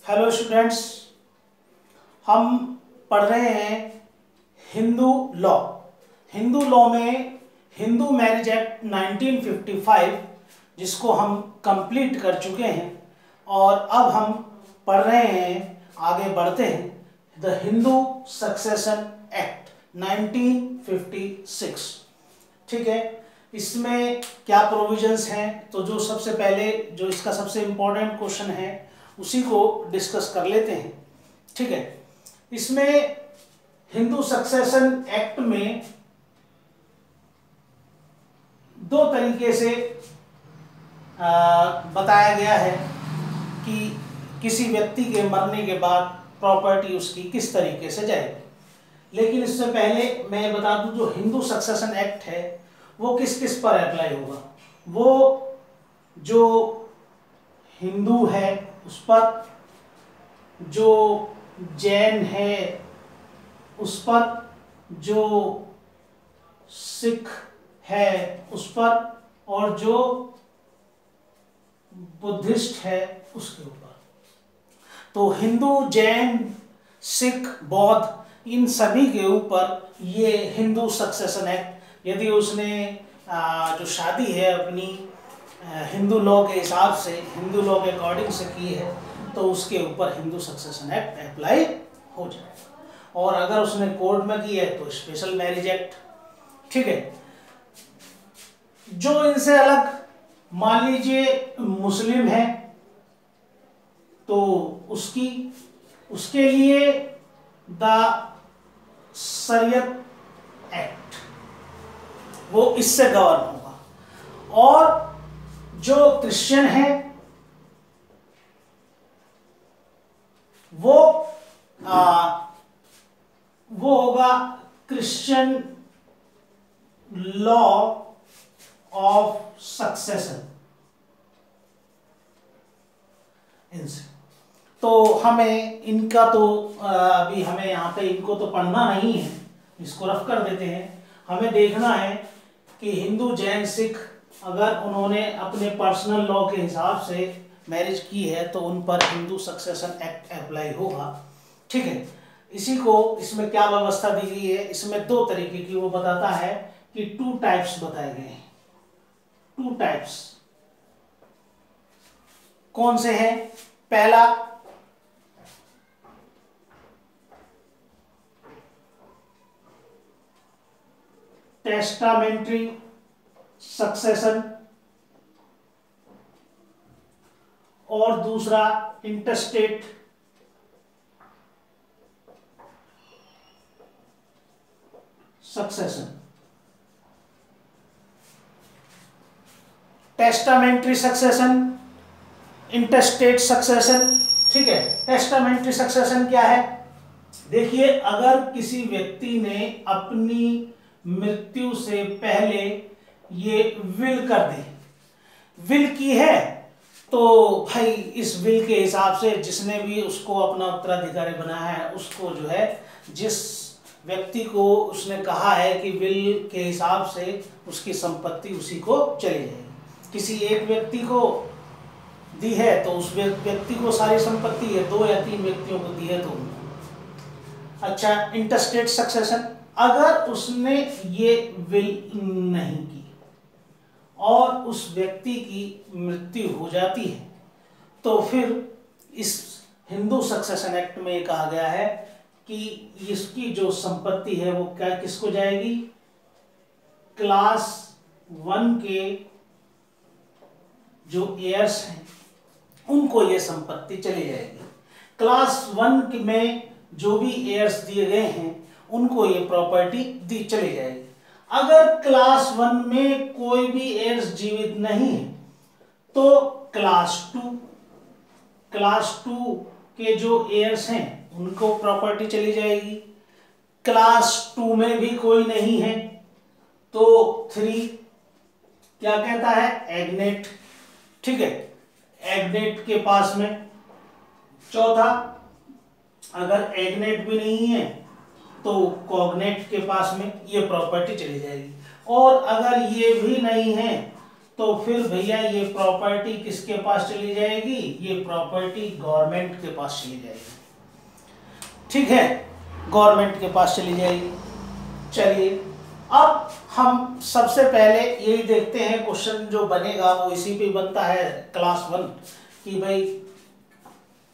Hello students, हम पढ़ रहे हैं हिंदू लॉ। हिंदू लॉ में हिंदू मैरिज एक्ट 1955 जिसको हम कंप्लीट कर चुके हैं और अब हम पढ़ रहे हैं, आगे बढ़ते हैं द हिंदू सक्सेशन एक्ट 1956। ठीक है, इसमें क्या प्रोविजंस हैं? तो जो सबसे पहले जो इसका सबसे इम्पोर्टेंट क्वेश्चन है उसी को डिस्कस कर लेते हैं। ठीक है, इसमें हिंदू सक्सेशन एक्ट में दो तरीके से बताया गया है कि किसी व्यक्ति के मरने के बाद प्रॉपर्टी उसकी किस तरीके से जाएगी। लेकिन इससे पहले मैं बता दूं, जो हिंदू सक्सेशन एक्ट है वो किस किस पर अप्लाई होगा। वो जो हिंदू है उस पर, जो जैन है उस पर, जो सिख है उस पर और जो बुद्धिस्ट है उसके ऊपर। तो हिंदू, जैन, सिख, बौद्ध इन सभी के ऊपर ये हिंदू सक्सेशन एक्ट, यदि उसने जो शादी है अपनी हिंदू लॉ के हिसाब से, हिंदू लॉ के अकॉर्डिंग से की है, तो उसके ऊपर हिंदू सक्सेशन एक्ट अप्लाई हो जाएगा। और अगर उसने कोर्ट में की है तो स्पेशल मैरिज एक्ट। ठीक है, जो इनसे अलग, मान लीजिए मुस्लिम है तो उसके लिए द शरीयत एक्ट, वो इससे गवर्न होगा। और जो क्रिश्चियन है वो होगा क्रिश्चियन लॉ ऑफ सक्सेशन। इनसे तो हमें इनका तो अभी हमें यहाँ पे इनको तो पढ़ना नहीं है, इसको रफ कर देते हैं। हमें देखना है कि हिंदू, जैन, सिख अगर उन्होंने अपने पर्सनल लॉ के हिसाब से मैरिज की है तो उन पर हिंदू सक्सेशन एक्ट अप्लाई होगा। ठीक है, इसी को इसमें क्या व्यवस्था दी गई है, इसमें दो तरीके की वो बताता है कि 2 टाइप्स बताए गए हैं। 2 टाइप्स कौन से हैं? पहला टेस्टामेंट्री सक्सेशन और दूसरा interstate succession. Testamentary succession, interstate succession. ठीक है, टेस्टामेंट्री सक्सेशन क्या है? देखिए, अगर किसी व्यक्ति ने अपनी मृत्यु से पहले ये विल कर दी, विल की है, तो भाई इस विल के हिसाब से जिसने भी उसको अपना उत्तराधिकारी बनाया है उसको जो है, जिस व्यक्ति को उसने कहा है कि विल के हिसाब से उसकी संपत्ति उसी को चली जाएगी। किसी एक व्यक्ति को दी है तो उस व्यक्ति को सारी संपत्ति है, 2 या 3 व्यक्तियों को दी है तो उनको। अच्छा, इंटरस्टेट सक्सेशन, अगर उसने ये विल नहीं की और उस व्यक्ति की मृत्यु हो जाती है तो फिर इस हिंदू सक्सेशन एक्ट में कहा गया है कि इसकी जो संपत्ति है वो क्या किसको जाएगी? क्लास 1 के जो एयर्स हैं उनको ये संपत्ति चली जाएगी। क्लास 1 में जो भी एयर्स दिए गए हैं उनको ये प्रॉपर्टी दी चली जाएगी। अगर क्लास 1 में कोई भी एयर्स जीवित नहीं है तो क्लास 2 के जो एयर्स हैं उनको प्रॉपर्टी चली जाएगी। क्लास 2 में भी कोई नहीं है तो 3 क्या कहता है? एग्नेट। ठीक है, एग्नेट के पास में। चौथा, अगर एग्नेट भी नहीं है तो कॉग्नेट के पास में ये प्रॉपर्टी चली जाएगी। और अगर ये भी नहीं है तो फिर भैया ये प्रॉपर्टी किसके पास चली जाएगी, ये प्रॉपर्टी गवर्नमेंट के पास चली जाएगी। ठीक है, गवर्नमेंट के पास चली जाएगी। चलिए अब हम सबसे पहले यही देखते हैं, क्वेश्चन जो बनेगा वो इसी पे बनता है क्लास 1 कि भाई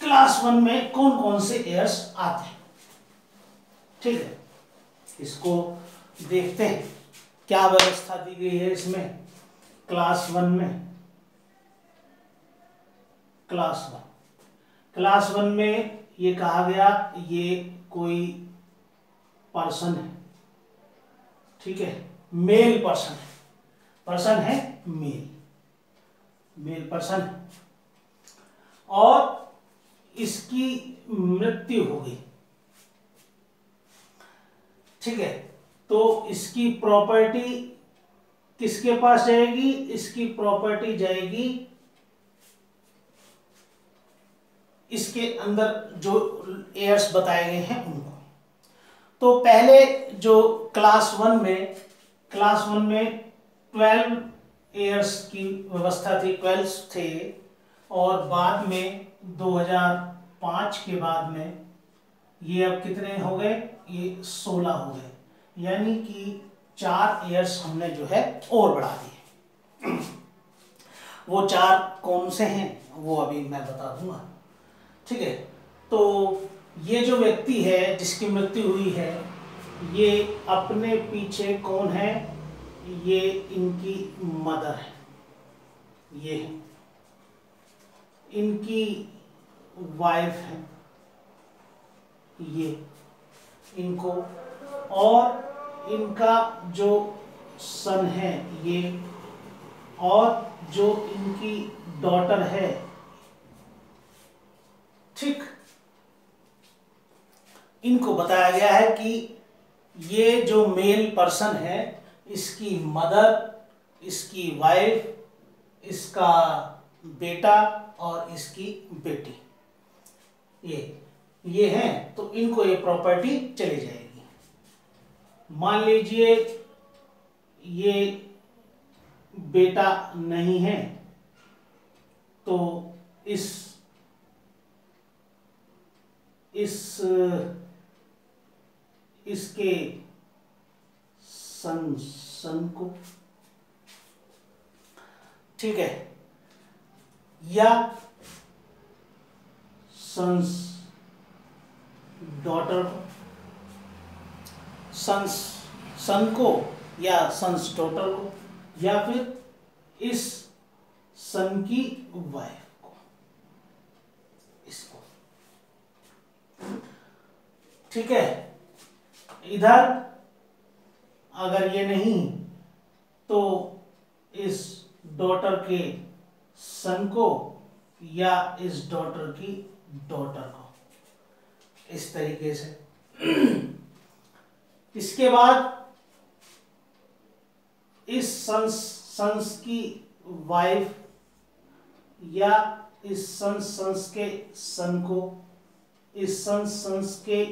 क्लास 1 में कौन कौन से एयर्स आते हैं। ठीक है, इसको देखते हैं क्या व्यवस्था दी गई है इसमें क्लास 1 में। क्लास 1 में ये कहा गया ये कोई पर्सन है, ठीक है, मेल पर्सन है, पर्सन है मेल पर्सन है, और इसकी मृत्यु हो गई। ठीक है, तो इसकी प्रॉपर्टी किसके पास जाएगी, इसकी प्रॉपर्टी जाएगी इसके अंदर जो एयर्स बताए गए हैं उनको। तो पहले जो क्लास 1 में 12 एयर्स की व्यवस्था थी, 12 थे, और बाद में 2005 के बाद में ये अब कितने हो गए, ये 16 हो गए, यानी कि 4 एयर्स हमने जो है और बढ़ा दिए। वो 4 कौन से हैं वो अभी मैं बता दूंगा। ठीक है, तो ये जो व्यक्ति है जिसकी मृत्यु हुई है, ये अपने पीछे कौन है, ये इनकी मदर है, ये है इनकी वाइफ है, ये इनको, और इनका जो सन है ये, और जो इनकी डॉटर है। ठीक, इनको बताया गया है कि ये जो मेल पर्सन है, इसकी मदर, इसकी वाइफ, इसका बेटा और इसकी बेटी, ये हैं, तो इनको ये प्रॉपर्टी चली जाएगी। मान लीजिए ये बेटा नहीं है, तो इसके सन को, ठीक है, या सन्स डॉटर को, सन को या सन्स डॉटर को, या फिर इस सन की वाइफ को, इसको। ठीक है, इधर अगर ये नहीं तो इस डॉटर के सन को या इस डॉटर की डॉटर को, इस तरीके से। इसके बाद इस सन्स की वाइफ या इस सन्स के सन को, इस सन्स के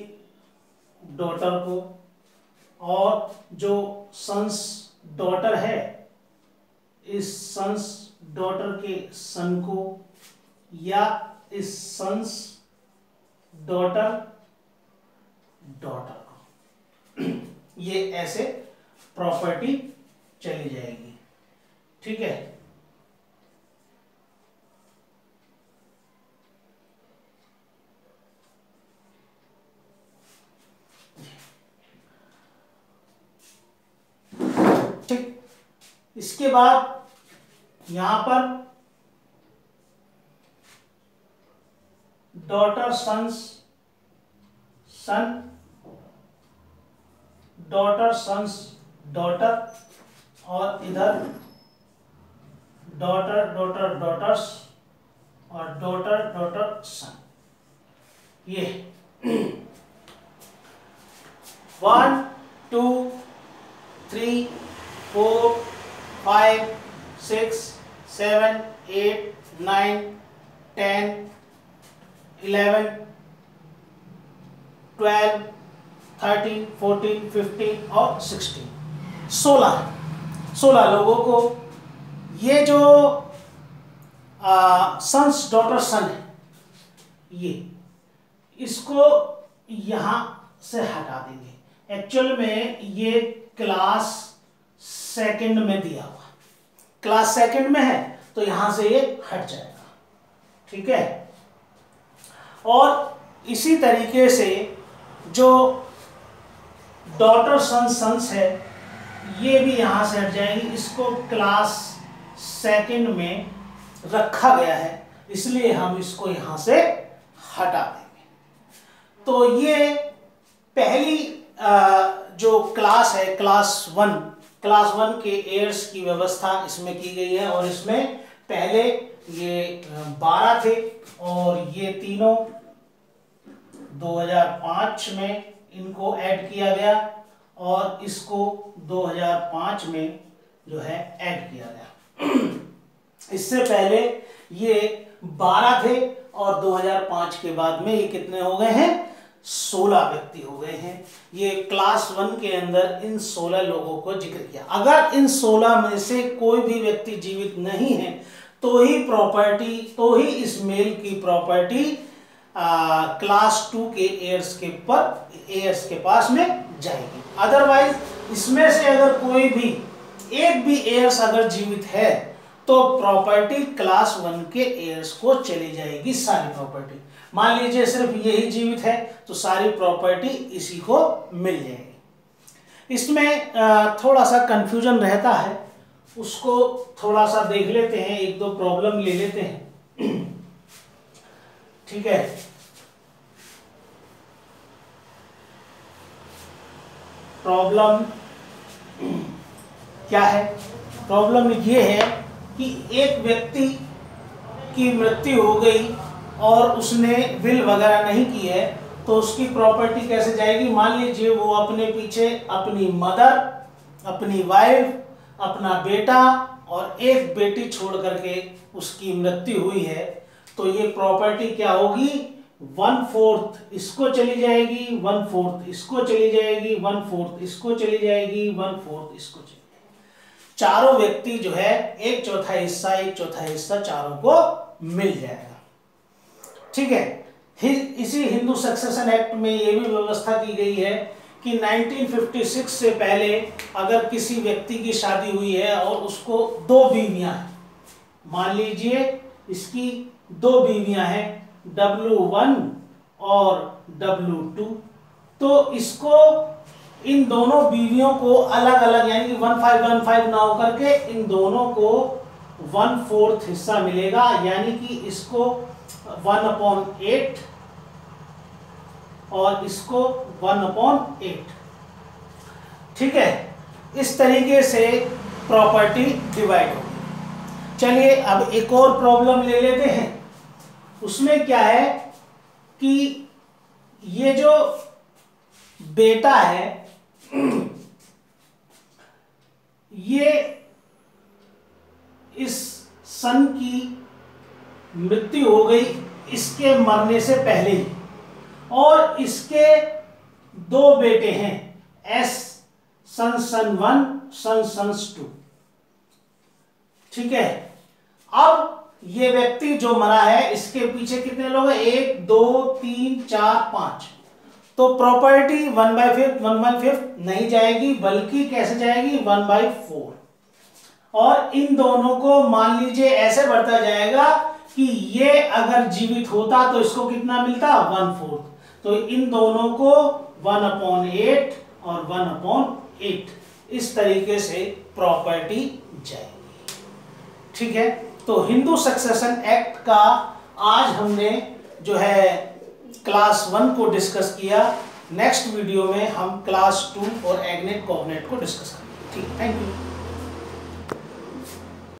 डॉटर को, और जो सन्स डॉटर है इस सन्स डॉटर के सन को, या इस सन्स डॉटर को। ये ऐसे प्रॉपर्टी चली जाएगी। ठीक है, ठीक। इसके बाद यहां पर डॉटर सन, डॉटर सन्स डॉटर, और इधर डॉटर डॉटर्स, और डॉटर सन। ये 1 2 3 4 5 6 7 8 9 10 11 12 13 14 15 और 16 लोगों को ये जो सन्स डॉटर सन है, ये इसको यहां से हटा देंगे। एक्चुअल में ये क्लास सेकंड में दिया हुआ, क्लास सेकंड में है तो यहां से ये हट जाएगा, ठीक है। और इसी तरीके से जो डॉटर सन्स है ये भी यहां से हट जाएंगी। इसको क्लास सेकंड में रखा गया है इसलिए हम इसको यहां से हटा देंगे। तो ये पहली जो क्लास है क्लास वन के एयर्स की व्यवस्था इसमें की गई है। और इसमें पहले ये 12 थे और ये तीनों 2005 में इनको ऐड किया गया और इसको 2005 में जो है ऐड किया गया। इससे पहले ये 12 थे और 2005 के बाद में ये कितने हो गए हैं, 16 व्यक्ति हो गए हैं। ये क्लास 1 के अंदर इन 16 लोगों को जिक्र किया। अगर इन 16 में से कोई भी व्यक्ति जीवित नहीं है तो ही इस मेल की प्रॉपर्टी क्लास 2 के एयर्स के पास में जाएगी। अदरवाइज इसमें से अगर कोई भी एक भी एयर्स अगर जीवित है तो प्रॉपर्टी क्लास 1 के एयर्स को चली जाएगी, सारी प्रॉपर्टी। मान लीजिए सिर्फ यही जीवित है तो सारी प्रॉपर्टी इसी को मिल जाएगी। इसमें थोड़ा सा कंफ्यूजन रहता है, उसको थोड़ा सा देख लेते हैं, एक दो प्रॉब्लम ले लेते हैं, ठीक है। प्रॉब्लम क्या है? प्रॉब्लम ये है कि एक व्यक्ति की मृत्यु हो गई और उसने विल वगैरह नहीं की है तो उसकी प्रॉपर्टी कैसे जाएगी। मान लीजिए वो अपने पीछे अपनी मदर, अपनी वाइफ, अपना बेटा और एक बेटी छोड़ करके उसकी मृत्यु हुई है तो ये प्रॉपर्टी क्या होगी, 1/4 इसको चली जाएगी, 1/4 इसको चली जाएगी, 1/4 इसको चली जाएगी, 1/4 इसको चली जाएगी। चारों व्यक्ति जो है एक चौथा हिस्सा चारों को मिल जाएगा, ठीक है। इसी हिंदू सक्सेशन एक्ट में ये भी व्यवस्था की गई है कि 1956 से पहले अगर किसी व्यक्ति की शादी हुई है और उसको 2 बीवियां हैं, मान लीजिए इसकी 2 बीवियां हैं W1 और W2, तो इसको इन दोनों बीवियों को अलग अलग यानी कि 1/5 ना होकर के इन दोनों को 1/4 हिस्सा मिलेगा, यानी कि इसको 1/8 और इसको 1/8, ठीक है। इस तरीके से प्रॉपर्टी डिवाइड होगी। चलिए अब एक और प्रॉब्लम ले लेते हैं। उसमें क्या है कि ये जो बेटा है ये इस सन की मृत्यु हो गई इसके मरने से पहले ही, और इसके 2 बेटे हैं एस सन 1 सन 2, ठीक है। अब ये व्यक्ति जो मरा है इसके पीछे कितने लोग हैं, 1 2 3 4 5, तो प्रॉपर्टी 1/5 नहीं जाएगी बल्कि कैसे जाएगी 1/4, और इन दोनों को मान लीजिए ऐसे बढ़ता जाएगा कि ये अगर जीवित होता तो इसको कितना मिलता 1/4, तो इन दोनों को 1/8 और 1/8 इस तरीके से प्रॉपर्टी जाएगी, ठीक है। तो हिंदू सक्सेशन एक्ट का आज हमने जो है क्लास 1 को डिस्कस किया। नेक्स्ट वीडियो में हम क्लास 2 और एग्नेट कोऑर्डिनेट को डिस्कस करेंगे, ठीक है। Thank you.